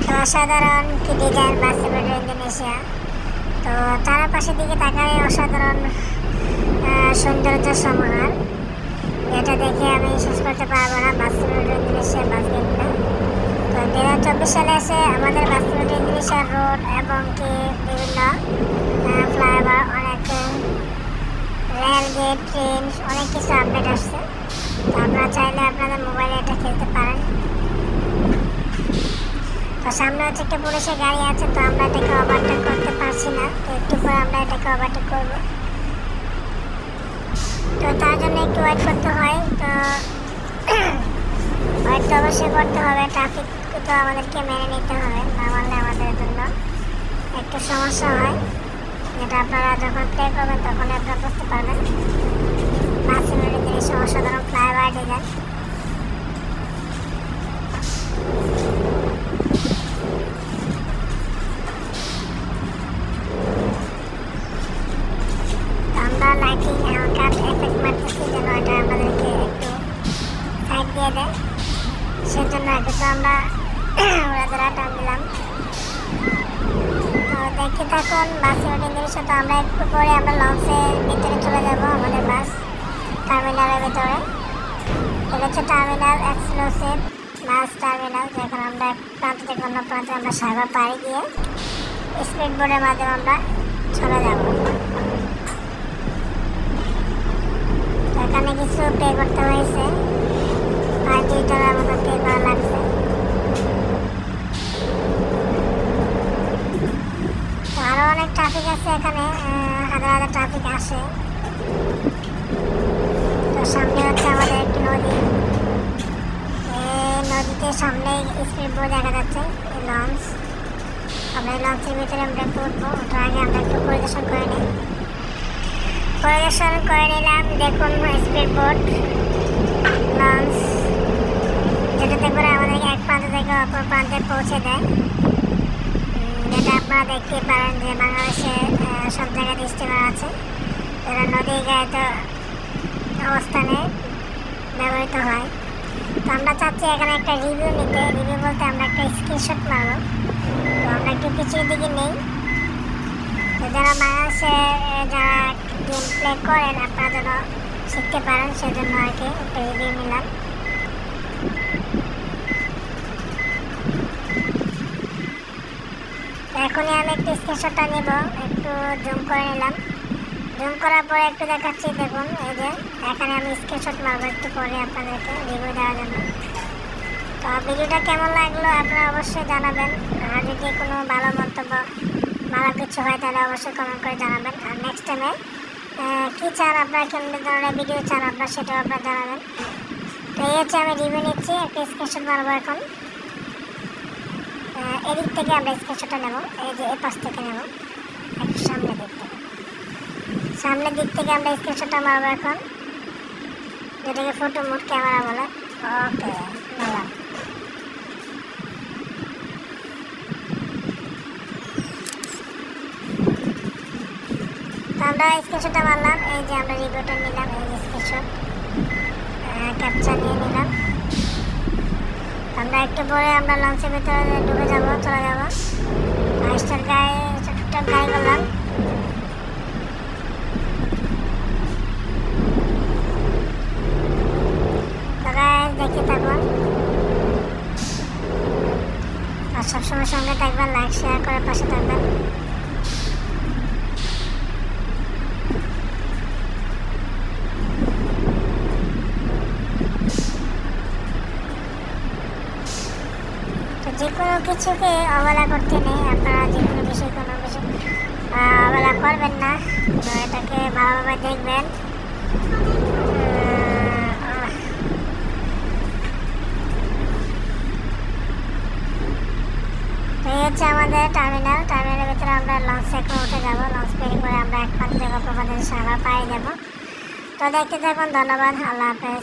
তো অসাধারণ কি ডিজাইন বার্সেলোনা ইন্দোনেশিয়া। তো তার পাশের দিকে তাকালে অসাধারণ সৌন্দর্য সমাহার, এটা দেখে আমি শেষ করতে পারবো না বার্সেলোনা ইন্দোনেশিয়া বাস গেটটা। তো 2024 সালে এসে আমাদের বার্সেলোনা ইন্দোনেশিয়ার রোড এবং কি বিভিন্ন ফ্লাইওভার, অনেক রেল গেট, ট্রেন, অনেক কিছু আপডেট আসছে। তো আপনারা চাইলে আপনাদের মোবাইলে এটা খেলতে পারেন। তো সামনে হচ্ছে একটা পুলিশের গাড়ি আছে, তো আমরা এটাকে ওভারটেক করতে পারছি না। তো একটু পরে আমরা এটাকে ওভারটেক করবো, তো তার জন্য একটু ওয়েট করতে হয়। তো ওয়েট তো অবশ্যই করতে হবে, ট্রাফিক তো আমাদেরকে মেনে নিতে হবে, না মানলে আমাদের জন্য একটু সমস্যা হয়, যেটা আপনারা যখন প্লে করবেন তখন আপনারা বুঝতে পারবেন। বার্সেলোনার দৃশ্য অসাধারণ ফ্লাইওভার ডিজাইন। আমরা লাইটিং হালকা এফেক্ট মারতেছি যেন এটা আমাদেরকে একটু সাইড দিয়ে দেয়, সেজন্য একটু আমরা ওরা টান দিলাম। তো দেখতে থাকুন বার্সেলোনা দৃশ্য। তো আমরা একটু পরে আমরা লঞ্চের ভিতরে চলে যাব, আমাদের বাস টার্মিনালের ভিতরে। এটা হচ্ছে টার্মিনাল এক্সক্লুসিভ বাস টার্মিনাল, যেখানে আমরা এক প্রান্ত থেকে অন্য প্রান্তে আমরা সাইবার পাড়ি দিয়ে স্পিড বোর্ডের মাধ্যমে আমরা চলে যাব। এখানে কিছু পে করতে হয়েছে, $2 মতো পে করা লাগছে। আরও অনেক ট্রাফিক আছে এখানে, হাজার হাজার ট্রাফিক আসে। তো সামনে হচ্ছে আমাদের একটি নদী, এই নদীতে সামনে স্পিড বোট দেখা যাচ্ছে, লঞ্চ। আমরা এই লঞ্চের ভিতরে আমরা উঠবো, ওটার আগে আমরা একটু পরিদর্শন করে নিই। পরিদর্শন করে নিলাম, দেখুন স্পিড বোট লঞ্চ, যেটাতে করে আমাদেরকে এক প্রান্ত থেকে অপর প্রান্তে পৌঁছে দেয়। যেটা আপনারা দেখতে পারেন যে বাংলাদেশে সব জায়গায় স্টিমার আছে, এরা নদী গায়ে অবস্থানে ব্যবহৃত হয়। তো আমরা চাচ্ছি এখানে একটা রিভিউ নিতে, রিভিউ বলতে আমরা একটা স্ক্রিনশট মারব। তো আমরা একটু পিছনের দিকে নেই, তো যারা বাংলাদেশে যারা গেম প্লে করেন আপনারা যেন শিখতে পারেন, সেজন্য আর কি একটা রিভিউ নিলাম। এখনই আমি একটু স্ক্রিনশটটা নেব, একটু জুম করে নিলাম। জুম করার পরে একটু দেখাচ্ছি, দেখুন এই যে এখানে আমি স্ক্রিনশট মারবো একটু পরে আপনাদেরকে রিভিউ দেওয়ার জন্য। তো ভিডিওটা কেমন লাগলো আপনারা অবশ্যই জানাবেন, আর যদি কোনো ভালো মন্তব্য ভালো কিছু হয় তাহলে অবশ্যই কমেন্ট করে জানাবেন। আর নেক্সট টাইমে কী চান আপনারা, কেমন ধরনের ভিডিও চান আপনারা, সেটাও আপনারা জানাবেন। তো এই হচ্ছে আমি রিভিউ নিচ্ছি, একটা স্ক্রিনশট মারবো এখন। এদিক থেকে আমরা স্ক্রিনশটটা নেব, এই যে এই পাশ থেকে নেব, একটু সামনের দিক থেকে, সামনের দিক থেকে আমরা স্ক্রিনশটটা মারবো এখন, যেটাকে ফটো মোড ক্যামেরা বলে। ওকে, নিলাম। তো আমরা স্ক্রিনশটটা মারলাম, এই যে আমরা রিভিউটা নিলাম, এই যে স্ক্রিনশট ক্যাপচার নিয়ে নিলাম। আমরা একটু পরে আমরা লঞ্চের ভিতরে ঢুকে যাবো, চলে যাবো। ফাইস্টার গায়ে ছোট্ট গায়ে করলাম। দেখতে থাকুন আর সবসময় সঙ্গে থাকবেন, লাইক শেয়ার করে পাশে থাকবেন। যে কোনো কিছুকে অবহেলা করতে নেই, আপনারা যে কোনো বিষয় কোনো কিছু অবহেলা করবেন না, তো এটাকে ভালোভাবে দেখবেন। এই হচ্ছে আমাদের টার্মিনাল, টার্মিনালের ভিতরে আমরা লঞ্চে এখন উঠে যাবো। লঞ্চ পেরি করে আমরা এক প্রান্ত থেকে অপর প্রান্তে সারা পায়ে যাবো। তো দেখতে থাকুন, ধন্যবাদ, আল্লাহ হাফেজ।